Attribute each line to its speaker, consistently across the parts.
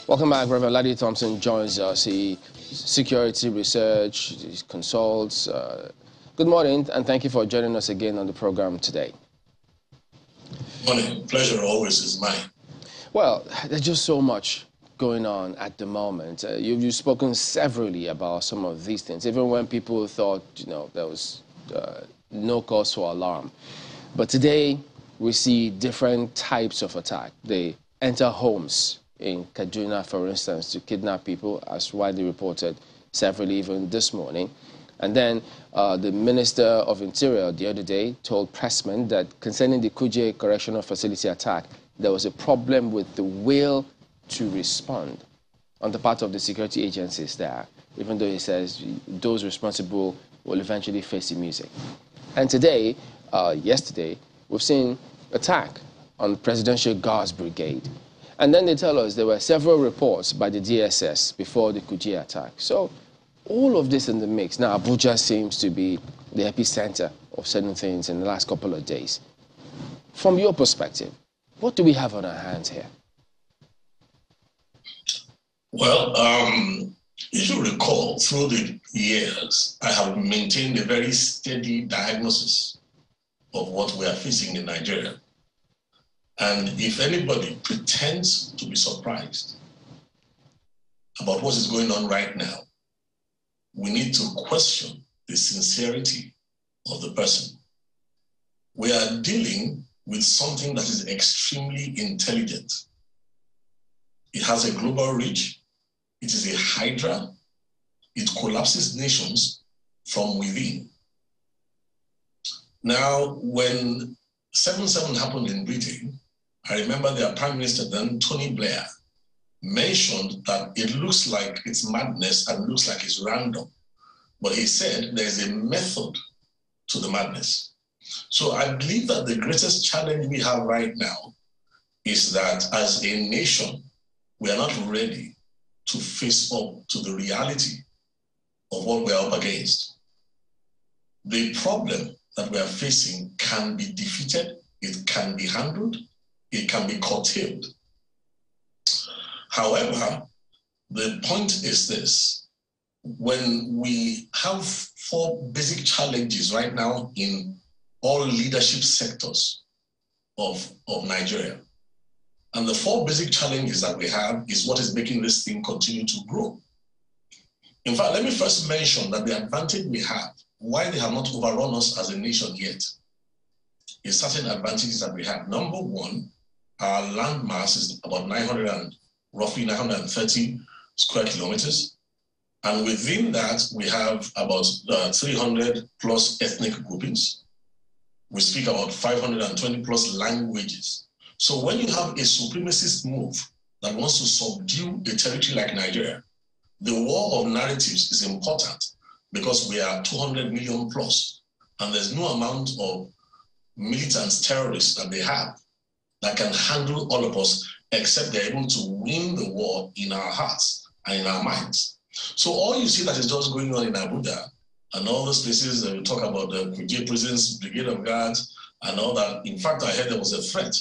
Speaker 1: Welcome back. Reverend Ladi Thompson joins us. He security research, he consults. Good morning, and thank you for joining us again on the program today.
Speaker 2: Morning. Pleasure always is mine.
Speaker 1: Well, there's just so much going on at the moment. You've spoken severally about some of these things, even when people thought, there was no cause for alarm. But today, we see different types of attack. They enter homes in Kaduna, for instance, to kidnap people, as widely reported severally even this morning. And then the Minister of Interior the other day told pressmen that concerning the Kuje Correctional Facility attack, there was a problem with the will to respond on the part of the security agencies there, even though he says those responsible will eventually face the music. And today, yesterday, we've seen attack on the Presidential Guards Brigade. And then they tell us there were several reports by the DSS before the Kuje attack. So all of this in the mix. Now, Abuja seems to be the epicenter of certain things in the last couple of days. From your perspective, what do we have on our hands here?
Speaker 2: Well, if you recall, through the years, I have maintained a very steady diagnosis of what we are facing in Nigeria. And if anybody pretends to be surprised about what is going on right now, we need to question the sincerity of the person. We are dealing with something that is extremely intelligent. It has a global reach. It is a hydra. It collapses nations from within. Now, when 7/7 happened in Britain, I remember their Prime Minister then, Tony Blair, mentioned that it looks like it's madness and looks like it's random. But he said there's a method to the madness. So I believe that the greatest challenge we have right now is that as a nation, we are not ready to face up to the reality of what we are up against. The problem that we are facing can be defeated, it can be handled, it can be curtailed. However, the point is this: when we have four basic challenges right now in all leadership sectors of Nigeria, and the four basic challenges that we have is what is making this thing continue to grow. In fact, let me first mention that the advantage we have, why they have not overrun us as a nation yet, is certain advantages that we have. Number one, our land mass is about roughly 930 square kilometers. And within that, we have about 300 plus ethnic groupings. We speak about 520 plus languages. So when you have a supremacist move that wants to subdue a territory like Nigeria, the war of narratives is important because we are 200 million plus, and there's no amount of militants, terrorists that they have that can handle all of us, except they're able to win the war in our hearts and in our minds. So all you see that is just going on in Abuja and all those places that we talk about, the Kuje prisons, Brigade of Guards, and all that. In fact, I heard there was a threat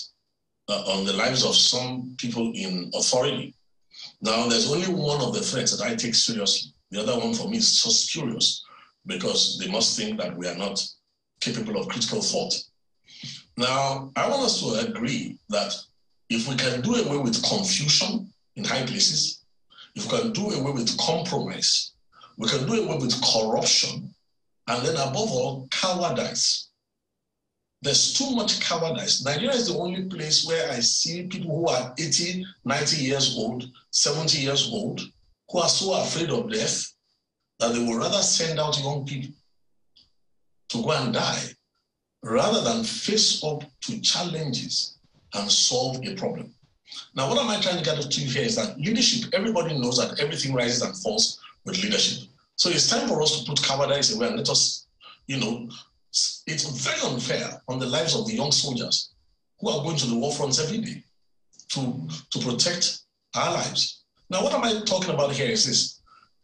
Speaker 2: on the lives of some people in authority. Now, there's only one of the threats that I take seriously. The other one for me is so spurious because they must think that we are not capable of critical thought. Now, I want us to agree that if we can do away with confusion in high places, if we can do away with compromise, we can do away with corruption, and then above all, cowardice. There's too much cowardice. Nigeria is the only place where I see people who are 80, 90 years old, 70 years old, who are so afraid of death that they would rather send out young people to go and die rather than face up to challenges and solve a problem. Now, what am I trying to get to here is that leadership, everybody knows that everything rises and falls with leadership. So it's time for us to put cowardice away and let us, it's very unfair on the lives of the young soldiers who are going to the war fronts every day to protect our lives. Now, what am I talking about here is this.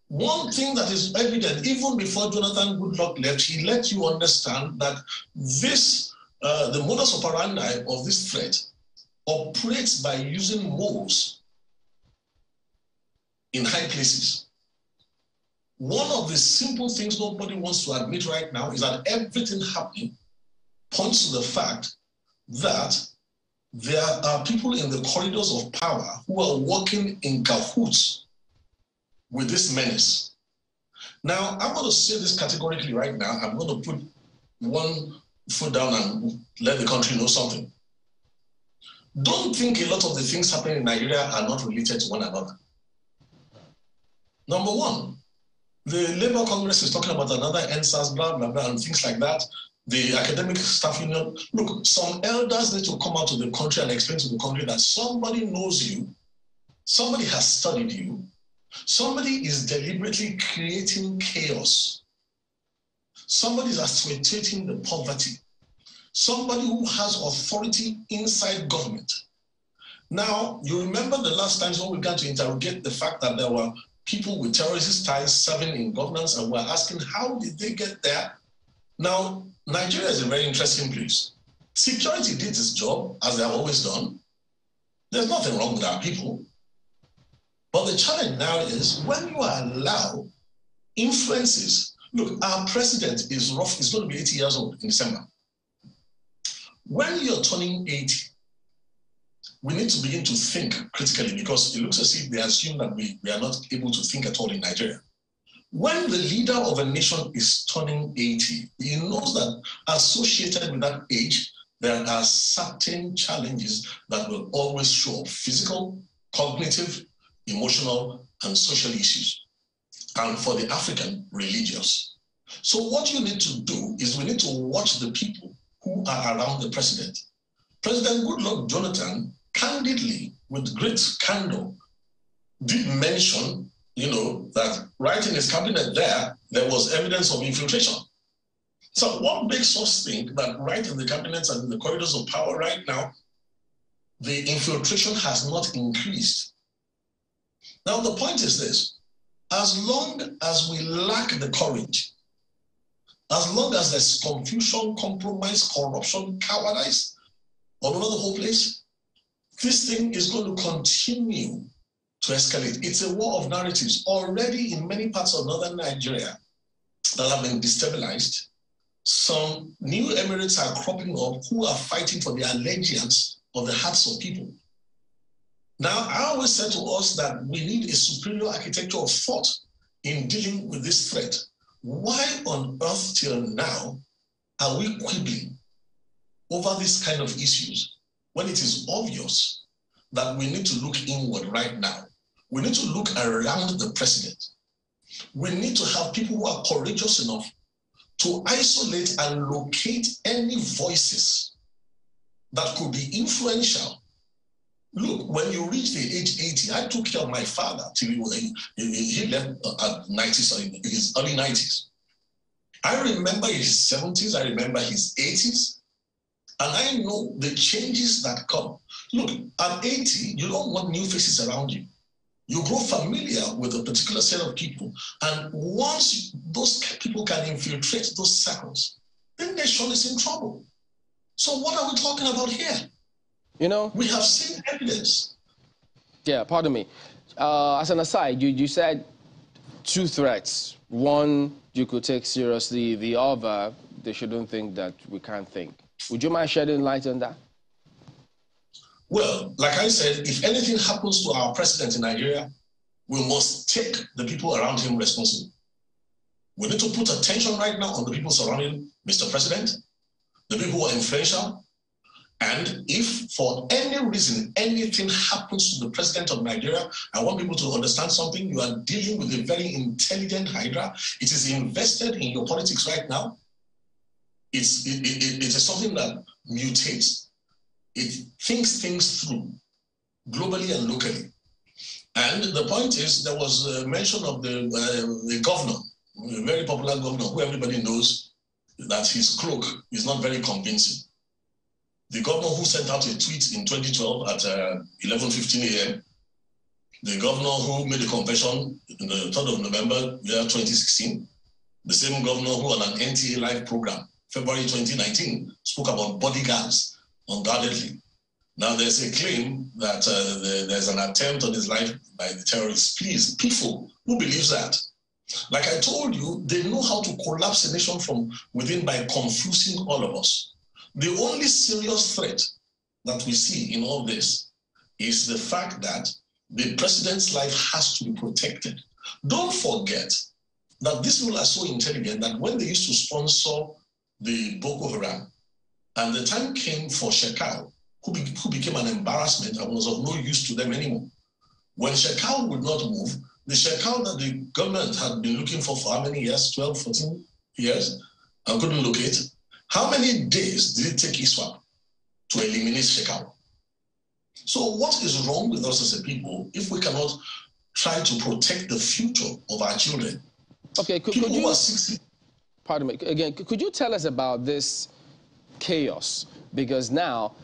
Speaker 2: One thing that is evident, even before Jonathan Goodluck left, he let you understand that this, the modus operandi of this threat operates by using moles in high places. One of the simple things nobody wants to admit right now is that everything happening points to the fact that there are people in the corridors of power who are working in cahoots with this menace. Now, I'm going to say this categorically right now. I'm going to put one foot down and let the country know something. Don't think a lot of the things happening in Nigeria are not related to one another. Number one, the Labour Congress is talking about another NSAS, blah, blah, blah, and things like that. The academic staff union, look, some elders need to come out to the country and explain to the country that somebody knows you, somebody has studied you, somebody is deliberately creating chaos, somebody is accentuating the poverty, somebody who has authority inside government. Now, you remember the last times when we began to interrogate the fact that there were people with terrorist ties serving in governance, and we're asking, how did they get there? Now, Nigeria is a very interesting place. Security did its job, as they have always done. There's nothing wrong with our people. But the challenge now is when you allow influences. Look, our president is going to be 80 years old in December. When you're turning 80, we need to begin to think critically, because it looks as if they assume that we are not able to think at all in Nigeria. When the leader of a nation is turning 80, he knows that associated with that age, there are certain challenges that will always show up: physical, cognitive, emotional, and social issues. And for the African, religious. So what you need to do is we need to watch the people who are around the president. President Goodluck Jonathan, candidly, with great candor, did mention, that right in his cabinet there was evidence of infiltration. So what makes us think that right in the cabinets and in the corridors of power right now, the infiltration has not increased? Now, the point is this: as long as we lack the courage, as long as there's confusion, compromise, corruption, cowardice all over the whole place, this thing is going to continue to escalate. It's a war of narratives. Already in many parts of northern Nigeria that have been destabilized, some new emirates are cropping up who are fighting for the allegiance of the hearts of people. Now, I always said to us that we need a superior architecture of thought in dealing with this threat. Why on earth till now are we quibbling over this kind of issues when it is obvious that we need to look inward right now? We need to look around the president. We need to have people who are courageous enough to isolate and locate any voices that could be influential. Look, when you reach the age 80, I took care of my father till he left at 90s, in his early 90s. I remember his 70s, I remember his 80s, and I know the changes that come. Look, at 80, you don't want new faces around you. You grow familiar with a particular set of people, and once those people can infiltrate those circles, then the nation is in trouble. So what are we talking about here? We have seen evidence.
Speaker 1: Yeah, pardon me. As an aside, you said two threats. One, you could take seriously. The other, they shouldn't think that we can't think. Would you mind shedding light on that?
Speaker 2: Well, like I said, if anything happens to our president in Nigeria, we must take the people around him responsible. We need to put attention right now on the people surrounding Mr. President, the people who are influential. And if for any reason anything happens to the president of Nigeria, I want people to understand something. You are dealing with a very intelligent hydra. It is invested in your politics right now. It is something that mutates. It thinks things through, globally and locally. And the point is, there was a mention of the governor, a very popular governor, who everybody knows that his cloak is not very convincing. The governor who sent out a tweet in 2012 at 11:15 a.m., the governor who made a confession on the 3rd of November, year 2016, the same governor who on an NTA live program, February 2019, spoke about bodyguards unguardedly. Now, there's a claim that there's an attempt on his life by the terrorists. Please, people, who believes that? Like I told you, they know how to collapse a nation from within by confusing all of us. The only serious threat that we see in all this is the fact that the president's life has to be protected. Don't forget that these people are so intelligent that when they used to sponsor the Boko Haram, and the time came for Shekau, who became an embarrassment and was of no use to them anymore. When Shekau would not move, the Shekau that the government had been looking for how many years, 12, 14 years, and couldn't locate, how many days did it take ISWAP to eliminate Shekau? So what is wrong with us as a people if we cannot try to protect the future of our children?
Speaker 1: Okay, could you, pardon me, again, could you tell us about this chaos? Because now,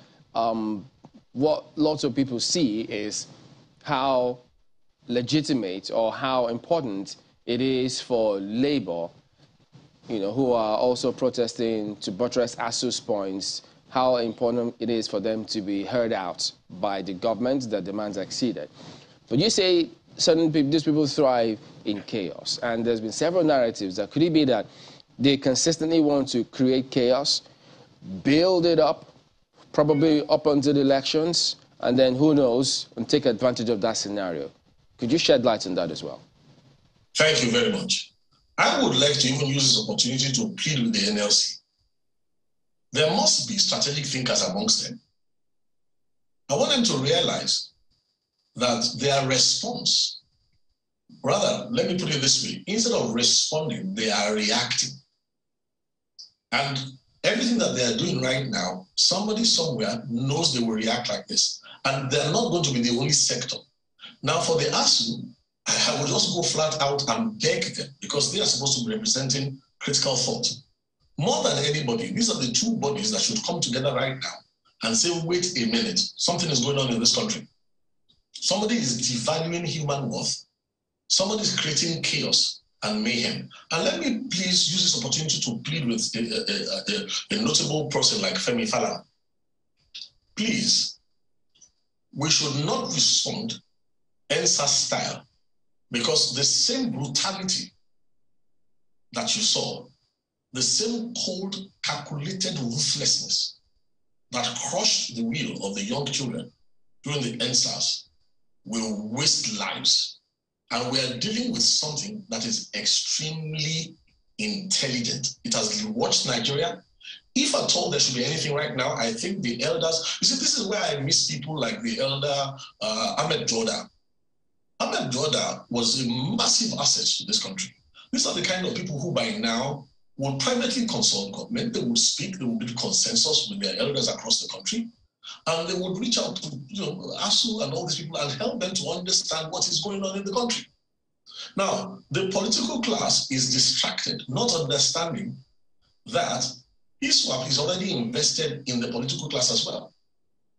Speaker 1: what lots of people see is how legitimate or how important it is for Labour, you know, who are also protesting to buttress ASU's points, how important it is for them to be heard out by the government that demands exceeded. But you say certain people, these people thrive in chaos, and there's been several narratives that could it be that they consistently want to create chaos, build it up, probably up until the elections, and then who knows, and take advantage of that scenario. Could you shed light on that as well?
Speaker 2: Thank you very much. I would like to even use this opportunity to plead with the NLC. There must be strategic thinkers amongst them. I want them to realize that their response, rather, let me put it this way, instead of responding, they are reacting. And everything that they are doing right now, somebody somewhere knows they will react like this. And they're not going to be the only sector. Now, for the ASU, I will just go flat out and beg them, because they are supposed to be representing critical thought. More than anybody, these are the two bodies that should come together right now and say, wait a minute, something is going on in this country. Somebody is devaluing human worth. Somebody is creating chaos and mayhem. And let me please use this opportunity to plead with a notable person like Femi Falana. Please, we should not respond ENSA style, because the same brutality that you saw, the same cold, calculated ruthlessness that crushed the will of the young children during the ENSAs will waste lives. And we are dealing with something that is extremely intelligent. It has watched Nigeria. If at all there should be anything right now, I think the elders, you see, this is where I miss people like the elder Ahmed Joda. Ahmed Joda was a massive asset to this country. These are the kind of people who by now will privately consult government, they will speak, they will build consensus with their elders across the country, and they would reach out to ASU and all these people and help them to understand what is going on in the country. Now, the political class is distracted, not understanding that ISWAP is already invested in the political class as well.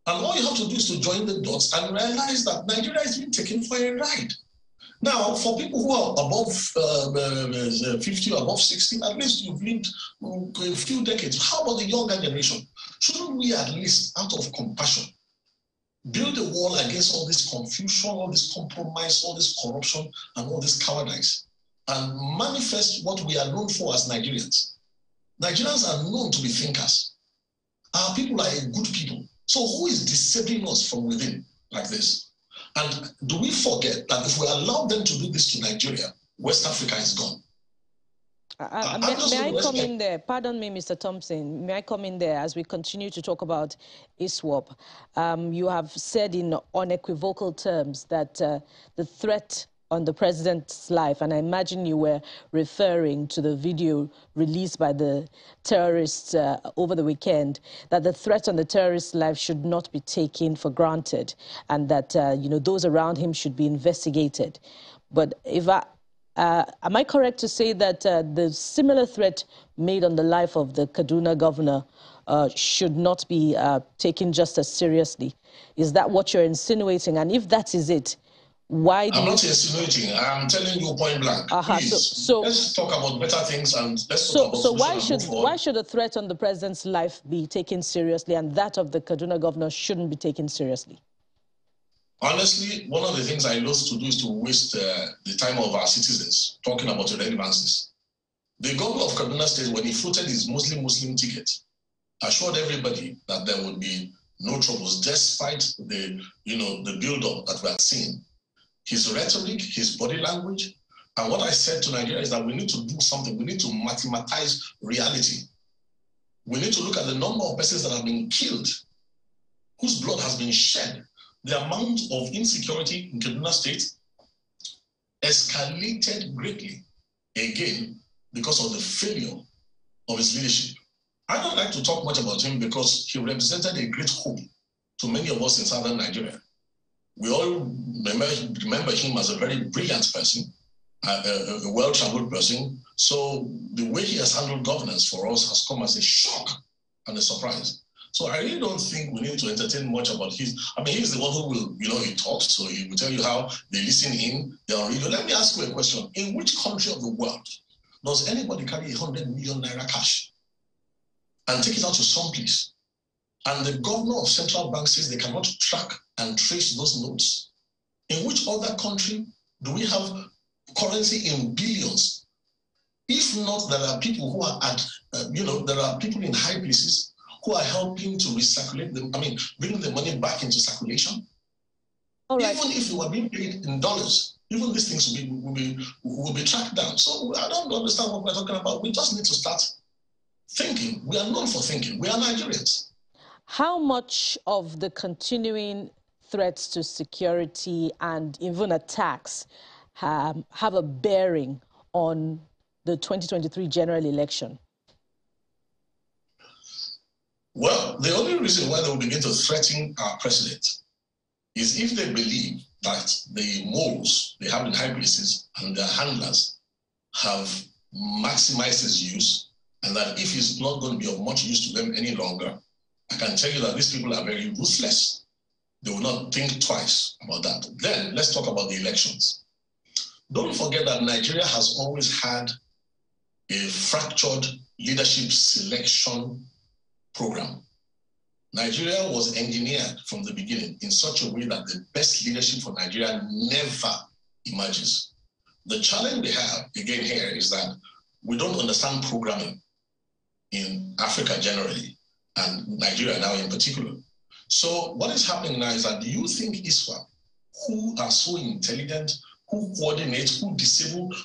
Speaker 2: And all you have to do is to join the dots and realize that Nigeria is being taken for a ride. Now, for people who are above 50 or above 60, at least you've lived a few decades. How about the younger generation? Shouldn't we at least, out of compassion, build a wall against all this confusion, all this compromise, all this corruption, and all this cowardice, and manifest what we are known for as Nigerians? Nigerians are known to be thinkers. Our people are good people. So who is disabling us from within like this? And do we forget that if we allow them to do this to Nigeria, West Africa is gone?
Speaker 3: May I come in there? Pardon me, Mr. Thompson. May I come in there as we continue to talk about ISWAP? You have said in unequivocal terms that the threat on the president's life, and I imagine you were referring to the video released by the terrorists over the weekend, that the threat on the terrorist's life should not be taken for granted, and that those around him should be investigated. But if am I correct to say that the similar threat made on the life of the Kaduna governor should not be taken just as seriously? Is that what you're insinuating? And if that is it, Why do
Speaker 2: I'm not insinuating. I'm telling you point blank. Please,
Speaker 3: so
Speaker 2: let's talk about better things and let's talk about
Speaker 3: solutions. So why should the threat on the president's life be taken seriously and that of the Kaduna governor shouldn't be taken seriously?
Speaker 2: Honestly, one of the things I loathe to do is to waste the time of our citizens talking about irrelevancies. The governor of Kaduna State, when he floated his Muslim ticket, assured everybody that there would be no troubles despite the build-up that we had seen. His rhetoric, his body language, and what I said to Nigeria is that we need to do something. We need to mathematize reality. We need to look at the number of persons that have been killed, whose blood has been shed. The amount of insecurity in Kaduna State escalated greatly, again, because of the failure of his leadership. I don't like to talk much about him because he represented a great hope to many of us in southern Nigeria. We all remember him as a very brilliant person, a well-traveled person. So the way he has handled governance for us has come as a shock and a surprise. So I really don't think we need to entertain much about he's the one who will, he talks, so he will tell you how they listen in, they're on radio. Let me ask you a question. In which country of the world does anybody carry 100 million naira cash and take it out to some place? And the governor of central bank says they cannot track and trace those notes. In which other country do we have currency in billions? If not, there are people who are there are people in high places who are helping to recirculate them. Bring the money back into circulation. All right. Even if you are being paid in dollars, even these things will be tracked down. So I don't understand what we're talking about. We just need to start thinking. We are known for thinking. We are Nigerians.
Speaker 3: How much of the continuing threats to security and even attacks have a bearing on the 2023 general election?
Speaker 2: Well, the only reason why they will begin to threaten our president is if they believe that the moles they have in high places and their handlers have maximized his use, and that if he's not going to be of much use to them any longer, I can tell you that these people are very ruthless. They will not think twice about that. Then let's talk about the elections. Don't forget that Nigeria has always had a fractured leadership selection program. Nigeria was engineered from the beginning in such a way that the best leadership for Nigeria never emerges. The challenge we have, again, here is that we don't understand programming in Africa generally, and Nigeria now in particular. So what is happening now is that do you think ISWAP, who are so intelligent, who coordinate, who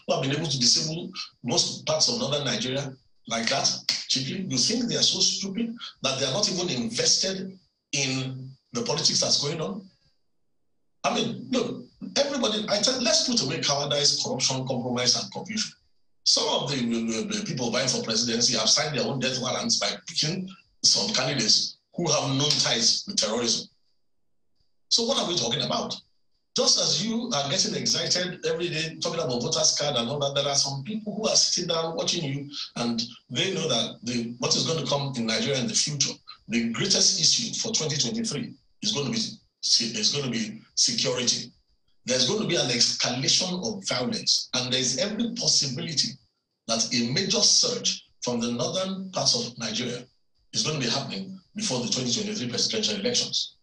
Speaker 2: have been able to disable most parts of northern Nigeria like that, cheaply, you think they are so stupid that they are not even invested in the politics that's going on? Look, everybody, let's put away cowardice, corruption, compromise, and confusion. Some of the people vying for presidency have signed their own death warrants by picking some candidates who have known ties with terrorism. So what are we talking about? Just as you are getting excited every day talking about voters card and all that, there are some people who are sitting down watching you, and they know that what is going to come in Nigeria in the future, the greatest issue for 2023 is going to be security. There's going to be an escalation of violence, and there's every possibility that a major surge from the northern parts of Nigeria is going to be happening before the 2023 presidential elections.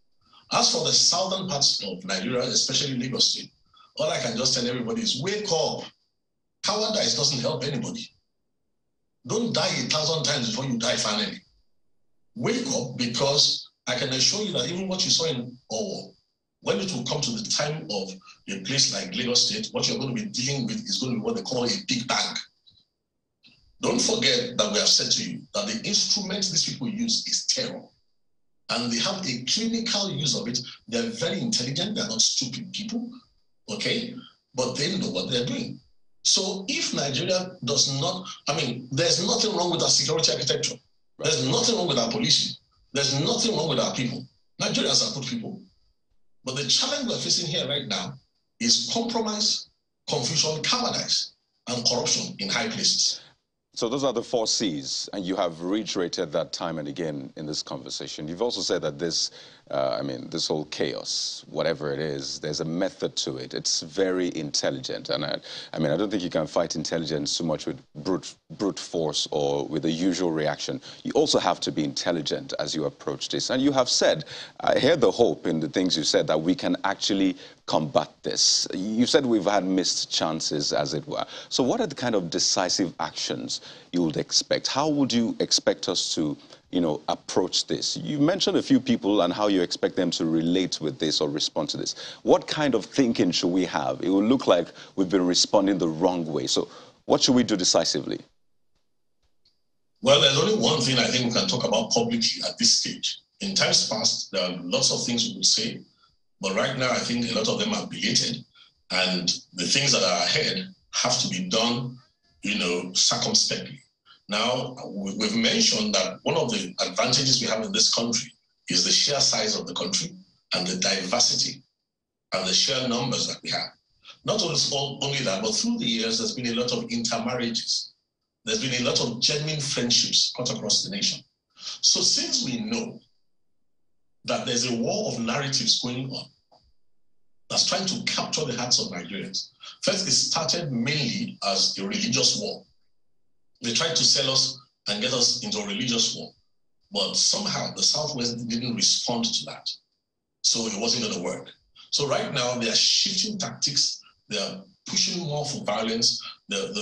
Speaker 2: As for the southern parts of Nigeria, especially Lagos State, all I can just tell everybody is wake up. Cowardice doesn't help anybody. Don't die 1,000 times before you die finally. Wake up, because I can assure you that even what you saw in Owo, when it will come to the time of a place like Lagos State, what you're going to be dealing with is going to be what they call a big bang. Don't forget that we have said to you that the instrument these people use is terror. And they have a clinical use of it. They're very intelligent. They're not stupid people, okay? But they know what they're doing. So if Nigeria does not, there's nothing wrong with our security architecture. There's nothing wrong with our policing. There's nothing wrong with our people. Nigerians are good people. But the challenge we're facing here right now is compromise, confusion, cowardice, and corruption in high places.
Speaker 4: So those are the 4 C's, and you have reiterated that time and again in this conversation. You've also said that this, this whole chaos, whatever it is, there's a method to it. It's very intelligent, and I don't think you can fight intelligence so much with brute force or with the usual reaction. You also have to be intelligent as you approach this. And you have said, I hear the hope in the things you said, that we can actually combat this. You said we've had missed chances, as it were. So what are the kind of decisive actions you would expect? How would you expect us to, approach this? You mentioned a few people and how you expect them to relate with this or respond to this. What kind of thinking should we have? It will look like we've been responding the wrong way. So what should we do decisively?
Speaker 2: Well, there's only one thing I think we can talk about publicly at this stage. In times past, there are lots of things we would say, but right now I think a lot of them are belated, and the things that are ahead have to be done, circumspectly. Now, we've mentioned that one of the advantages we have in this country is the sheer size of the country and the diversity and the sheer numbers that we have. Not only that, but through the years, there's been a lot of intermarriages. There's been a lot of genuine friendships cut across the nation. So since we know that there's a war of narratives going on that's trying to capture the hearts of Nigerians, first, it started mainly as a religious war. They tried to sell us and get us into a religious war, but somehow the Southwest didn't respond to that. So it wasn't going to work. So right now, they are shifting tactics. They are pushing more for violence. They're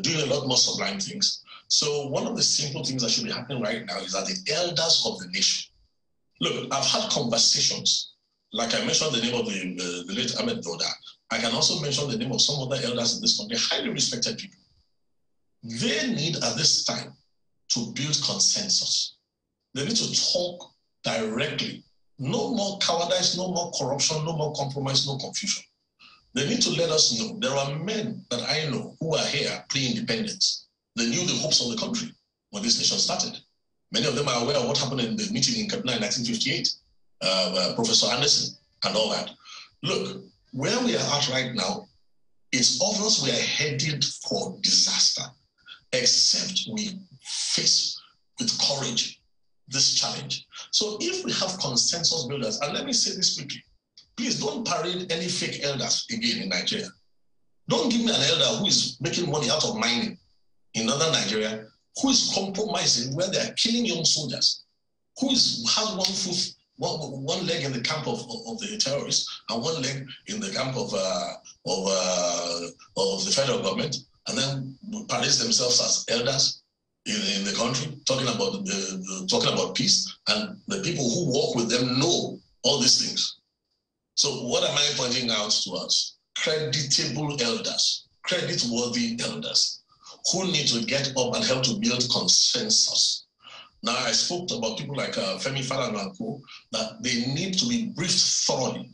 Speaker 2: doing a lot more sublime things. So one of the simple things that should be happening right now is that the elders of the nation. Look, I've had conversations, like I mentioned the name of the late Ahmed Doda. I can also mention the name of some other elders in this country, highly respected people. They need at this time to build consensus. They need to talk directly. No more cowardice, no more corruption, no more compromise, no confusion. They need to let us know there are men that I know who are here pre-independence. They knew the hopes of the country when this nation started. Many of them are aware of what happened in the meeting in Kaduna in 1958, Professor Anderson and all that. Look, where we are at right now, it's obvious we are headed for disaster, except we face with courage this challenge. So if we have consensus builders, and let me say this quickly, please don't parade any fake elders again in Nigeria. Don't give me an elder who is making money out of mining in northern Nigeria, who is compromising where they are killing young soldiers, who has one foot, one leg in the camp of the terrorists and one leg in the camp of the federal government, and then parades themselves as elders in the country, talking about peace, and the people who work with them know all these things. So what am I pointing out to us? Creditable elders, credit-worthy elders who need to get up and help to build consensus. Now, I spoke about people like Femi Falana and co, that they need to be briefed thoroughly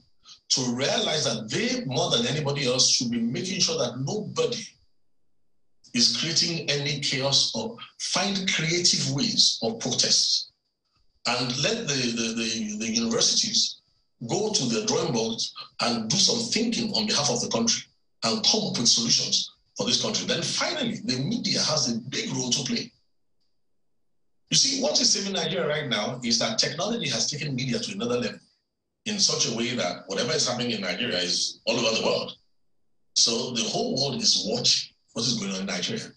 Speaker 2: to realize that they, more than anybody else, should be making sure that nobody is creating any chaos, or find creative ways of protest. And let the universities go to the drawing boards and do some thinking on behalf of the country and come up with solutions for this country. Then finally, the media has a big role to play. You see, what is saving Nigeria right now is that technology has taken media to another level in such a way that whatever is happening in Nigeria is all over the world. So the whole world is watching what is going on in Nigeria.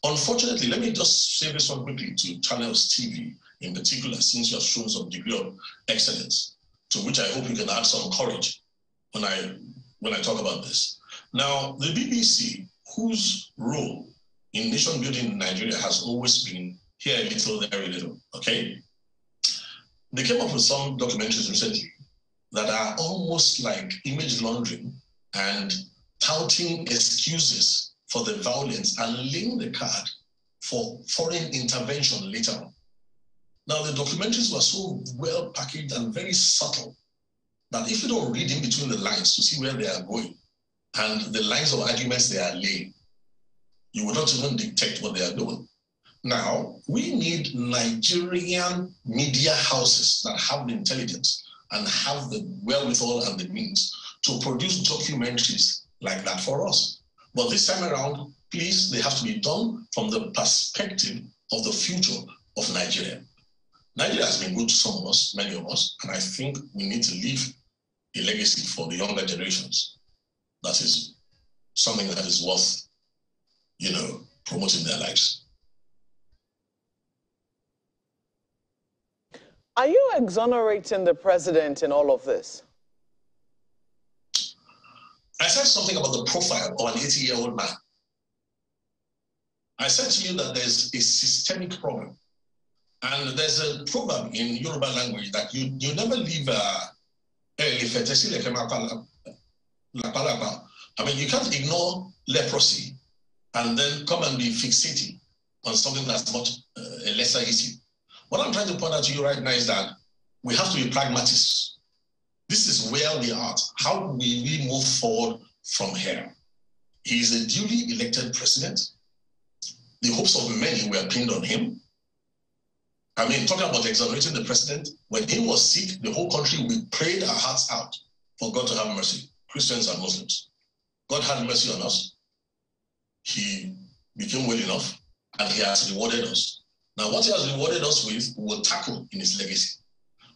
Speaker 2: Unfortunately, let me just say this one quickly to Channels TV in particular, since you have shown some degree of excellence, to which I hope you can add some courage when I talk about this. Now, the BBC, whose role in nation building in Nigeria has always been here a little, there a little, okay? They came up with some documentaries recently that are almost like image laundering and touting excuses for the violence and laying the card for foreign intervention later on. Now, the documentaries were so well packaged and very subtle that if you don't read in between the lines to see where they are going and the lines of arguments they are laying, you will not even detect what they are doing. Now, we need Nigerian media houses that have the intelligence and have the wherewithal and the means to produce documentaries like that for us. But this time around, please, they have to be done from the perspective of the future of Nigeria. Nigeria has been good to some of us, many of us, and I think we need to leave a legacy for the younger generations. That is something that is worth, promoting their lives.
Speaker 5: Are you exonerating the president in all of this?
Speaker 2: I said something about the profile of an 80-year-old man. I said to you that there's a systemic problem. And there's a proverb in Yoruba language that you never leave I mean, you can't ignore leprosy and then come and be fixating on something that's much a lesser issue. What I'm trying to point out to you right now is that we have to be pragmatists. This is where we are. How will we move forward from here? He is a duly elected president. The hopes of many were pinned on him. I mean, talking about exonerating the president, when he was sick, the whole country, we prayed our hearts out for God to have mercy, Christians and Muslims. God had mercy on us. He became well enough, and he has rewarded us. Now, what he has rewarded us with, we will tackle in his legacy.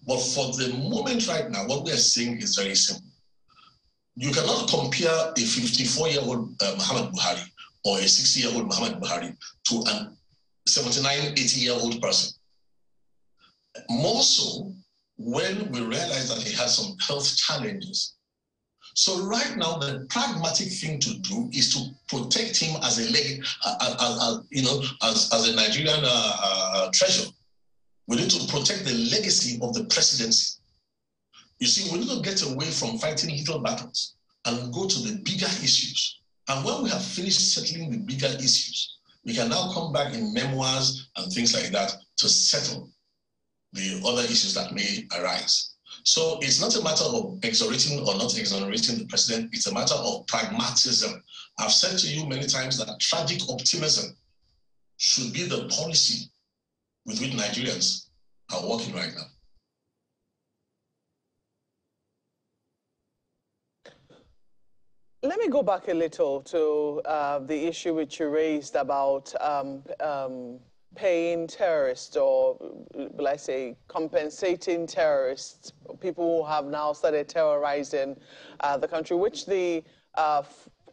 Speaker 2: But for the moment right now, what we are saying is very simple. You cannot compare a 54-year-old Muhammad Buhari or a 60-year-old Muhammad Buhari to a 79, 80-year-old person. More so when we realize that he has some health challenges. So right now, the pragmatic thing to do is to protect him as a as a Nigerian treasure. We need to protect the legacy of the presidency. You see, we need to get away from fighting little battles and go to the bigger issues. And when we have finished settling the bigger issues, we can now come back in memoirs and things like that to settle the other issues that may arise. So it's not a matter of exonerating or not exonerating the president. It's a matter of pragmatism. I've said to you many times that tragic optimism should be the policy with which Nigerians are working right now.
Speaker 5: Let me go back a little to the issue which you raised about paying terrorists, or will I say compensating terrorists, people who have now started terrorizing the country, which the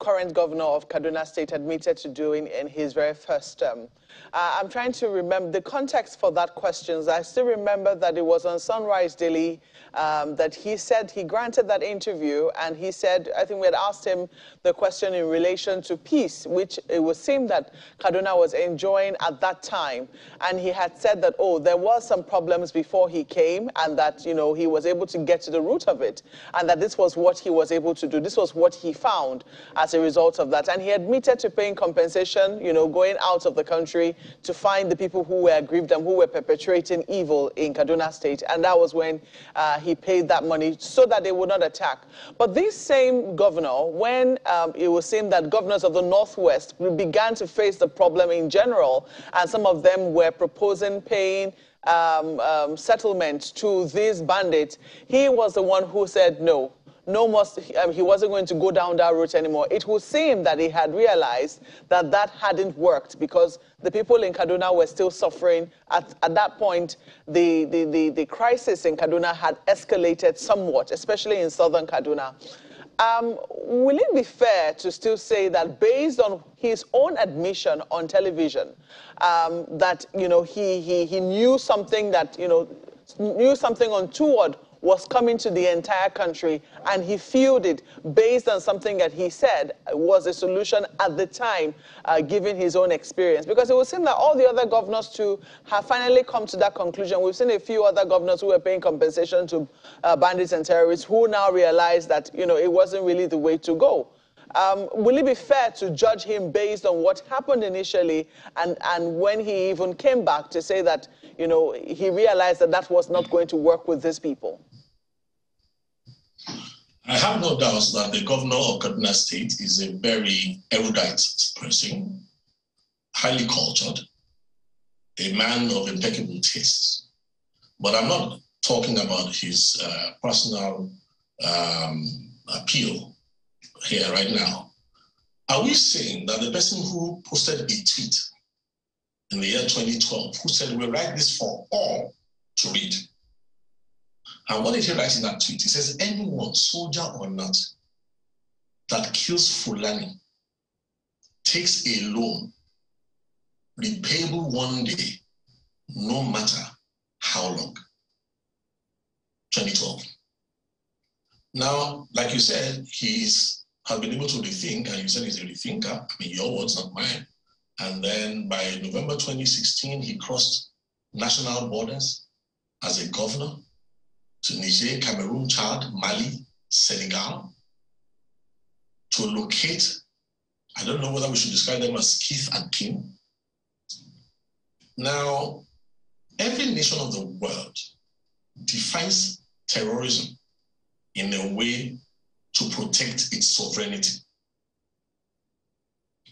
Speaker 5: current governor of Kaduna State admitted to doing in his very first term. I'm trying to remember the context for that question. I still remember that it was on Sunrise Daily that he said he granted that interview, and he said, I think we had asked him the question in relation to peace, which it would seem that Kaduna was enjoying at that time. And he had said that, oh, there was some problems before he came, and that, you know, he was able to get to the root of it, and that this was what he was able to do. This was what he found as a result of that. And he admitted to paying compensation, you know, going out of the country to find the people who were aggrieved and who were perpetrating evil in Kaduna State. And that was when he paid that money so that they would not attack. But this same governor, when it was seen that governors of the Northwest began to face the problem in general, and some of them were proposing paying settlements to these bandits, he was the one who said no. No more, he wasn't going to go down that route anymore. It would seem that he had realized that that hadn't worked, because the people in Kaduna were still suffering. At that point, the crisis in Kaduna had escalated somewhat, especially in southern Kaduna. Will it be fair to still say that, based on his own admission on television, that, you know, he knew something that, you know, knew something untoward was coming to the entire country, and he fueled it based on something that he said was a solution at the time, given his own experience? Because it would seem that all the other governors too have finally come to that conclusion. We've seen a few other governors who were paying compensation to bandits and terrorists who now realize that, you know, it wasn't really the way to go. Will it be fair to judge him based on what happened initially, and when he even came back to say that, you know, he realized that that was not going to work with these people?
Speaker 2: I have no doubts that the governor of Kaduna State is a very erudite person, highly cultured, a man of impeccable taste. But I'm not talking about his personal appeal here right now. Are we saying that the person who posted a tweet in the year 2012, who said, we'll write this for all to read? And what did he write in that tweet? He says, anyone, soldier or not, that kills Fulani takes a loan, repayable one day, no matter how long. 2012. Now, like you said, has been able to rethink, and you said he's a rethinker. I mean, your words, not mine. And then by November 2016, he crossed national borders as a governor to Niger, Cameroon, Chad, Mali, Senegal, to locate, I don't know whether we should describe them as kith and kin. Now, every nation of the world defines terrorism in a way to protect its sovereignty.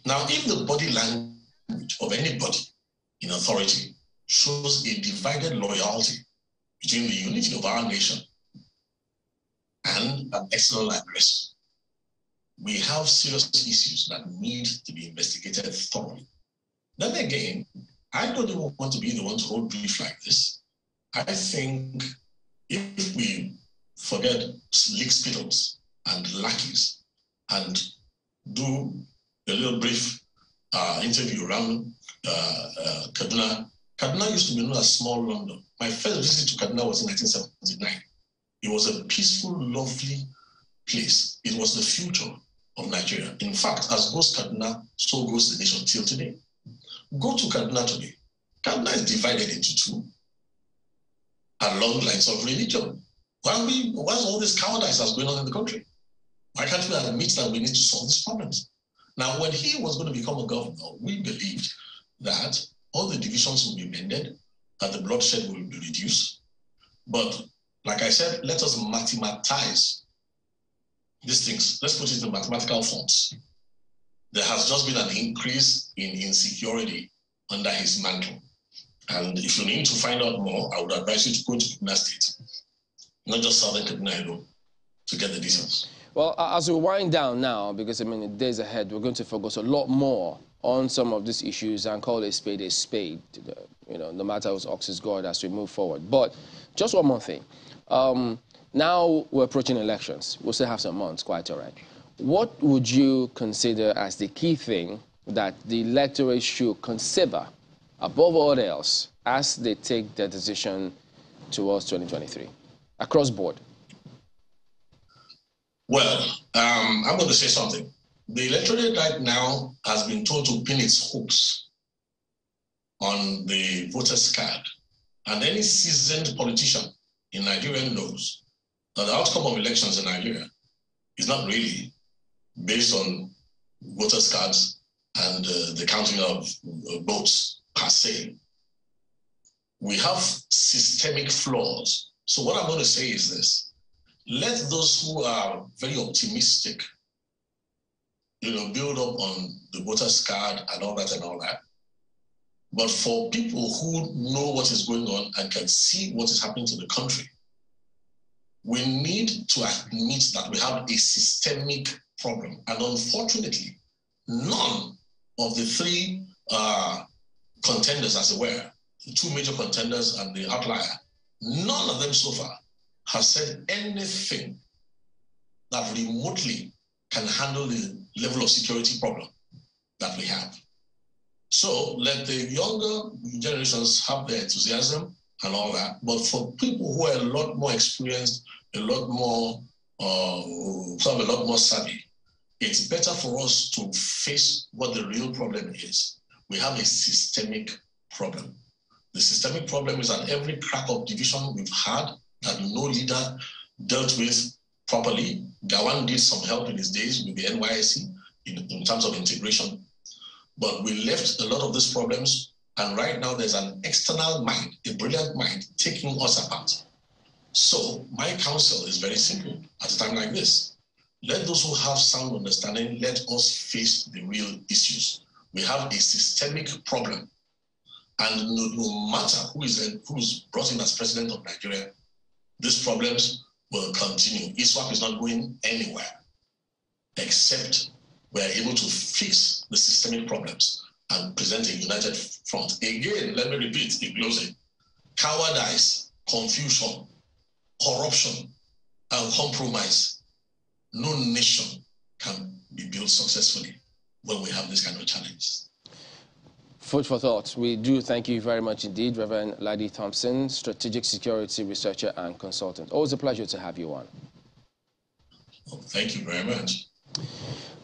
Speaker 2: Now, if the body language of anybody in authority shows a divided loyalty between the unity of our nation and an external aggressor, we have serious issues that need to be investigated thoroughly. Then again, I don't even want to be the one to hold brief like this. I think if we forget lick spittles and lackeys and do a little brief interview around Kaduna. Kaduna used to be known as small London. My first visit to Kaduna was in 1979. It was a peaceful, lovely place. It was the future of Nigeria. In fact, as goes Kaduna, so goes the nation till today. Go to Kaduna today. Kaduna is divided into two along lines of religion. Why's all this cowardice that's going on in the country? Why can't we admit that we need to solve these problems? Now, when he was going to become a governor, we believed that all the divisions will be mended, that the bloodshed will be reduced. But like I said, let us mathematize these things. Let's put it in mathematical forms. There has just been an increase in insecurity under his mantle. And if you need to find out more, I would advise you to go to Kaduna State, not just Southern Kaduna alone, to get the details.
Speaker 1: Well, as we wind down now, because I mean, the days ahead, we're going to focus a lot more on some of these issues and call a spade, you know, no matter whose ox is God as we move forward. But just one more thing. Now we're approaching elections. We'll still have some months, quite all right. What would you consider as the key thing that the electorate should consider above all else as they take their decision towards 2023, across board?
Speaker 2: Well, I'm going to say something. The electorate right now has been told to pin its hopes on the voter's card. And any seasoned politician in Nigeria knows that the outcome of elections in Nigeria is not really based on voters' cards and the counting of votes per se. We have systemic flaws. So what I'm going to say is this. Let those who are very optimistic, build up on the voter's card and all that. But for people who know what is going on and can see what is happening to the country, we need to admit that we have a systemic problem. And unfortunately, none of the three contenders, as it were, the two major contenders and the outlier, none of them so far has said anything that remotely can handle the level of security problem that we have. So let the younger generations have their enthusiasm and all that. But for people who are a lot more experienced, a lot more savvy, it's better for us to face what the real problem is. We have a systemic problem. The systemic problem is that every crack of division we've had that no leader dealt with properly. Gawan did some help in his days with the NYSC in terms of integration. But we left a lot of these problems, and right now there's an external mind, a brilliant mind, taking us apart. So my counsel is very simple at a time like this. Let those who have sound understanding, let us face the real issues. We have a systemic problem. And no matter who's brought in as president of Nigeria, these problems will continue. ISWAP is not going anywhere except we are able to fix the systemic problems and present a united front. Again, let me repeat in closing, cowardice, confusion, corruption, and compromise. No nation can be built successfully when we have this kind of challenge.
Speaker 1: Food for thought. We do thank you very much indeed, Reverend Ladi Thompson, strategic security researcher and consultant. Always a pleasure to have you on.
Speaker 2: Well, thank you very much.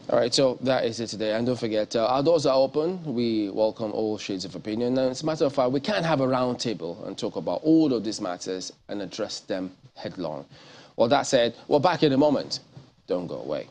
Speaker 1: All right, so that is it today. And don't forget, our doors are open. We welcome all shades of opinion. And as a matter of fact, we can have a round table and talk about all of these matters and address them headlong. Well, that said, we're back in a moment. Don't go away.